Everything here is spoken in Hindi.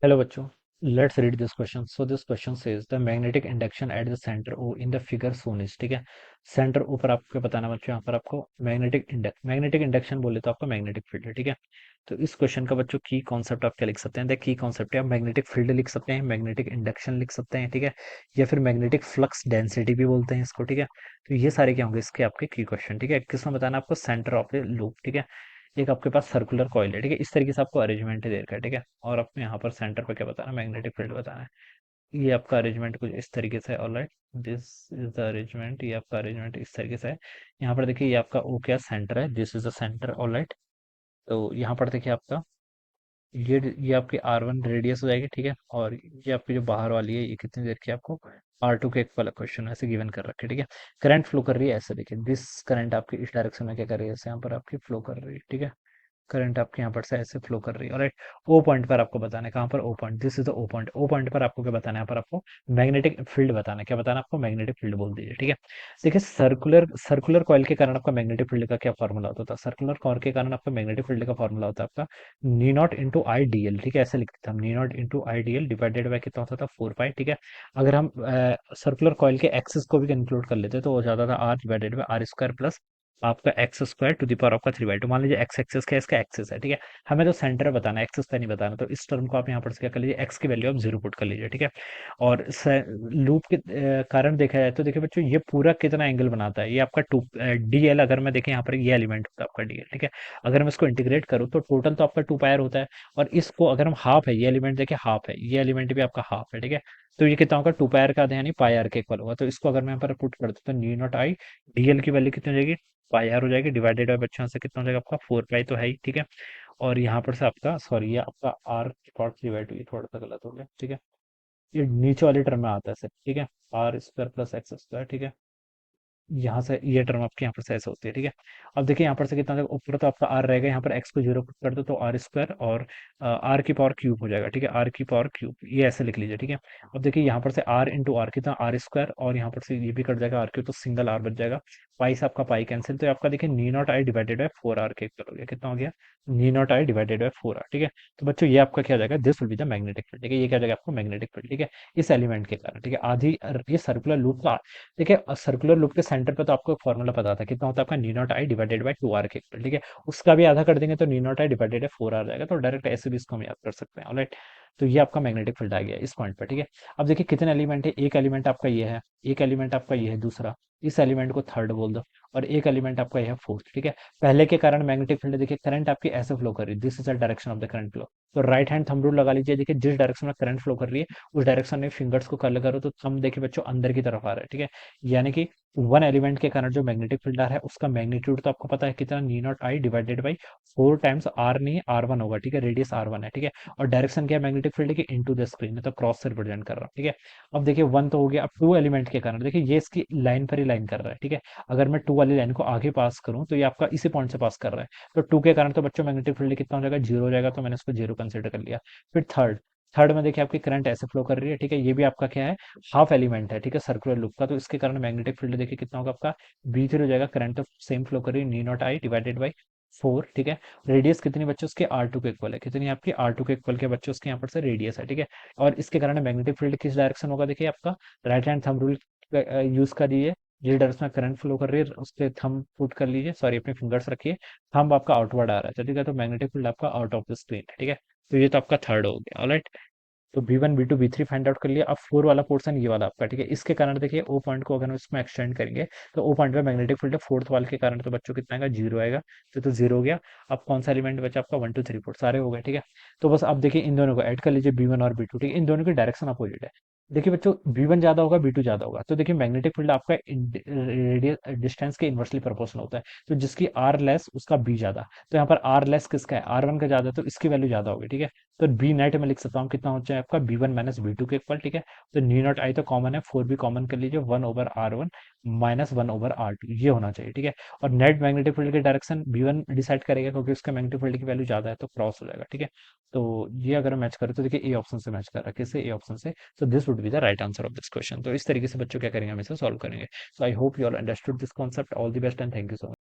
Hello बच्चों, let's read this question. So this question says the magnetic induction at the center O in the figure shown is, ठीक है। सेंटर O पर आपको बताना बच्चों, यहाँ पर आपको मैग्नेटिक इंडक्शन बोले तो आपका मैग्नेटिक फील्ड है, ठीक है। तो इस क्वेश्चन का बच्चों की कॉन्सेप्ट आप क्या लिख सकते हैं? द की कॉन्सेप्ट है, आप मैग्नेटिक फील्ड लिख सकते हैं, मैग्नेटिक इंडक्शन लिख सकते हैं, ठीक है, या फिर मैग्नेटिक फ्लक्स डेंसिटी भी बोलते हैं इसको, ठीक है। तो ये सारे क्या होंगे इसके आपके की क्वेश्चन, ठीक है। किसमें बताना आपको? सेंटर ऑफ द लूप, ठीक है। एक आपके पास सर्कुलर कॉइल है, ठीक है। इस तरीके से आपको अरेंजमेंट दे रखा है, ठीक है। और आपको यहाँ पर सेंटर पर क्या बताना? मैग्नेटिक फील्ड बताना है। ये आपका अरेंजमेंट कुछ इस तरीके से है, alright. This is the arrangement, ये आपका अरेंजमेंट इस तरीके से है। यहाँ पर देखिए ये आपका ओ क्या सेंटर है, this is the centre, alright. तो यहाँ पर देखिए आपका ये आपकी R1 रेडियस हो जाएगी, ठीक है। और ये आपकी जो बाहर वाली है ये कितनी देर की आपको R2 के एक वाला क्वेश्चन ऐसे गिवन कर रखे, ठीक है। करंट फ्लो कर रही है ऐसे, देखिए दिस करंट आपकी इस डायरेक्शन में क्या कर रही है, ऐसे यहाँ पर आपकी फ्लो कर रही है, ठीक है। करंट आपके यहाँ पर से ऐसे फ्लो कर रही है, राइट। ओ पॉइंट पर आपको बताना है, कहाँ पर? O point, this is the O point. O point पर आपको क्या बताना है? यहाँ पर आपको मैग्नेटिक फील्ड बताना है। क्या बताना है आपको? मैग्नेटिक फील्ड बोल दीजिए, ठीक है। देखिए सर्कुलर सर्कुलर कॉइल के कारण आपका मैग्नेटिक फील्ड का क्या फॉर्मूला होता था? सर्कुलर कॉइल के कारण आपका मैग्नेटिक फील्ड का फॉर्मूला होता है आपका नी not into I D L, ठीक है। ऐसे लिखते थे हम, नी not into I D L divided by कितना होता था? 4 पाई, ठीक है। अगर हम सर्कुलर कॉइल के एक्सिस को भी इंक्लूड कर लेते तो हो जाता था r divided by r square plus आपका x square to the power आपका 3/2। मान लीजिए एक्स एक्सिस क्या है? इसका एक्सिस है, ठीक है। हमें तो सेंटर बताना है, एक्सिस पे नहीं बताना। तो इस टर्म को आप यहाँ पर से क्या कर लीजिए, एक्स की वैल्यू आप 0 पुट कर लीजिए, ठीक है। और लूप के कारण देखा जाए तो देखिए बच्चों ये पूरा कितना एंगल बनाता है? ये आपका टू डी एल, अगर मैं देखें यहाँ पर ये एलिमेंट होता है आपका डी एल, ठीक है। अगर मैं इसको इंटीग्रेट करूँ तो टोटल तो आपका 2 पायर होता है। और इसको अगर हम हाफ है, ये एलिमेंट देखिए हाफ है, ये एलिमेंट भी आपका हाफ है, ठीक है। तो ये कितना होगा? 2 पायर का आधा यानी पाई आर के इक्वल होगा। तो इसको अगर मैं यहाँ पर पुट कर दूं तो नी नॉट आई डी एल की वैल्यू कितनी हो जाएगी? पाई आर हो जाएगी, डिवाइडेड बाय बच्चों से कितना हो जाएगा आपका? 4 पाई तो है ही, ठीक है। और यहाँ पर से आपका सॉरी ये आपका आर पार्ट 3/2, ये थोड़ा सा गलत हो गया, ठीक है। ये नीचे वाली टर्म में आता है सर, ठीक है। R square plus X square, ठीक है। यहाँ से ये टर्म आपके यहाँ पर से ऐसे होती है, ठीक है। अब देखिए यहाँ पर से कितना ऊपर तो आपका आर रहेगा, यहाँ पर एक्स को 0 पुट कर दो तो आर स्क्वायर और आर की पावर क्यूब हो जाएगा, ठीक है। आर की पावर क्यूब ये ऐसे लिख लीजिए, ठीक है। अब देखिए यहाँ पर से आर इंटू आर कितना? आर स्क्वायर, और यहाँ पर से ये भी कट जाएगा आर क्यूब, तो सिंगल आर बच जाएगा। पाई से आपका पाई कैंसिल, तो ये आपका देखिए नी naught I divided by 4 R के इक्वल हो गया। कितना हो गया? नी naught I divided by 4 R, ठीक है। तो बच्चों ये आपका क्या हो जाएगा? This will be the magnetic field, ठीक है। ये क्या हो जाएगा आपको? मैग्नेटिक फील्ड, ठीक है। इस एलिमेंट के कारण, ठीक है। आधी ये सर्कुलर लूप का देखिए सर्कुलर लूप के सेंटर पे तो आपको एक फॉर्मूला पता था, कितना होता है आपका? नी naught I divided by 2 R के इक्वल, ठीक है। उसका भी आधा कर देंगे तो नी naught I divided by 4 R जाएगा। तो डायरेक्ट ऐसे भी इसको हम याद कर सकते हैं, ऑलराइट। तो ये आपका मैग्नेटिक फील्ड आ गया इस पॉइंट पे, ठीक है। अब देखिए कितने एलिमेंट है? एक एलिमेंट आपका ये है, एक एलिमेंट आपका ये है, दूसरा इस एलिमेंट को थर्ड बोल दो, और एक एलिमेंट आपका यह है फोर्थ, ठीक है। पहले के कारण मैग्नेटिक फील्ड देखिए करंट आपकी ऐसे फ्लो कर रही है, this is the direction of the current flow. तो राइट हैंड थंब रूल लगा लीजिए, देखिए जिस डायरेक्शन में करंट फ्लो कर रही है उस डायरेक्शन में फिंगर्स को कर्ल करो तो थंब देखिए बच्चों अंदर की तरफ आ रहा है, ठीक है। यानी कि वन एलिमेंट के कारण जो मैग्नेटिक फील्ड आ रहा है उसका मैग्नीट्यूड तो आपको पता है कितना? नी naught I divided by 4 times R, नहीं R1 होगा, ठीक है। रेडियस R1 है, ठीक है। और डायरेक्शन क्या है मैग्नेटिक फील्ड की? इनटू द स्क्रीन, मतलब क्रॉस से रिप्रेजेंट कर रहा हूँ, ठीक है। अब देखिए वन तो हो गया। अब टू एलिमेंट के कारण देखिए ये इसकी लाइन पर ही लाइन कर रहा है, ठीक है। अगर मैं टू वाली लाइन को आगे पास करूं तो ये आपका इसी पॉइंट से पास कर रहा है। तो टू के कारण तो बच्चों मैग्नेटिक फील्ड कितना हो जाएगा? 0 हो जाएगा, तो मैंने इसको 0 कंसिडर कर लिया। फिर थर्ड, थर्ड में देखिए आपकी करंट ऐसे फ्लो कर रही है, ठीक है। ये भी आपका क्या है? हाफ एलिमेंट है, ठीक है, सर्कुलर लूप का। तो इसके कारण मैग्नेटिक फील्ड देखिए कितना होगा आपका? V3 हो जाएगा। करंट तो सेम फ्लो कर रही है, नी नॉट आई डिवाइडेड बाई 4, ठीक है। रेडियस कितनी बच्चों उसके? R2 के इक्वल है। कितनी आपकी? R2 के इक्वल के बच्चों उसके यहाँ पर से रेडियस है, ठीक है। और इसके कारण मैग्नेटिक फील्ड किस डायरेक्शन होगा? देखिए आपका right hand thumb rule use करिए, जिस डायरेक्शन में करंट फ्लो कर रही है उस पे थंब पुट कर लीजिए, सॉरी अपने फिंगर्स रखिए। थंब आपका आउटवर्ड आ रहा है, तो ठीक है। तो मैग्नेटिक फील्ड आपका आउट ऑफ द स्क्रीन है, ठीक है। तो ये तो आपका थर्ड हो गया, ऑलराइट। तो V1 V2 V3 find out कर लिया। अब फोर वाला पोर्शन ये वाला आपका, ठीक है। इसके कारण देखिए ओ पॉइंट को अगर हम इसमें एक्सटेंड करेंगे तो ओ पॉइंट पे मैग्नेटिक फील्ड फोर्थ वाले के कारण तो बच्चों कितना आएगा? 0 आएगा। तो 0 हो गया। अब कौन सा एलिमेंट बचा आपका? 1 2 3 4 सारे हो गए, ठीक है। तो बस अब देखिए इन दोनों को ऐड कर लीजिए, B1 और B2, ठीक है। इन दोनों की डायरेक्शन अपोजिट है। देखिए बच्चों V1 ज्यादा होगा, B2 ज्यादा होगा, तो देखिए मैग्नेटिक फील्ड आपका रेडियस डिस्टेंस के इनवर्सली प्रोपोर्शनल होता है। तो जिसकी R लेस उसका B ज्यादा। तो यहाँ पर R लेस किसका है? R1 का ज्यादा, तो इसकी वैल्यू ज्यादा होगी, ठीक है। तो बी नेट में लिख सकता हूँ कितना हो जाए आपका? B1 माइनस B2 के इक्वल, ठीक है। तो नी नॉट आई तो कॉमन है, 4 भी कॉमन कर लीजिए, 1/R1 माइनस 1/R2 ये होना चाहिए, ठीक है। और नेट मैग्नेटिक फील्ड की डायरेक्शन B1 डिसाइड करेगा क्योंकि उसका मैग्नेटिक फील्ड की वैल्यू ज्यादा है, तो क्रॉस हो जाएगा, ठीक है। तो ये अगर मैच करें तो देखिए ए ऑप्शन से मैच कर रहा है, किससे? ए ऑप्शन से। So this would be the right answer of this question. तो इस तरीके से बच्चों क्या करेंगे? हम इसे सॉल्व करेंगे। So I hope you all understood this concept. All the best and thank you so much.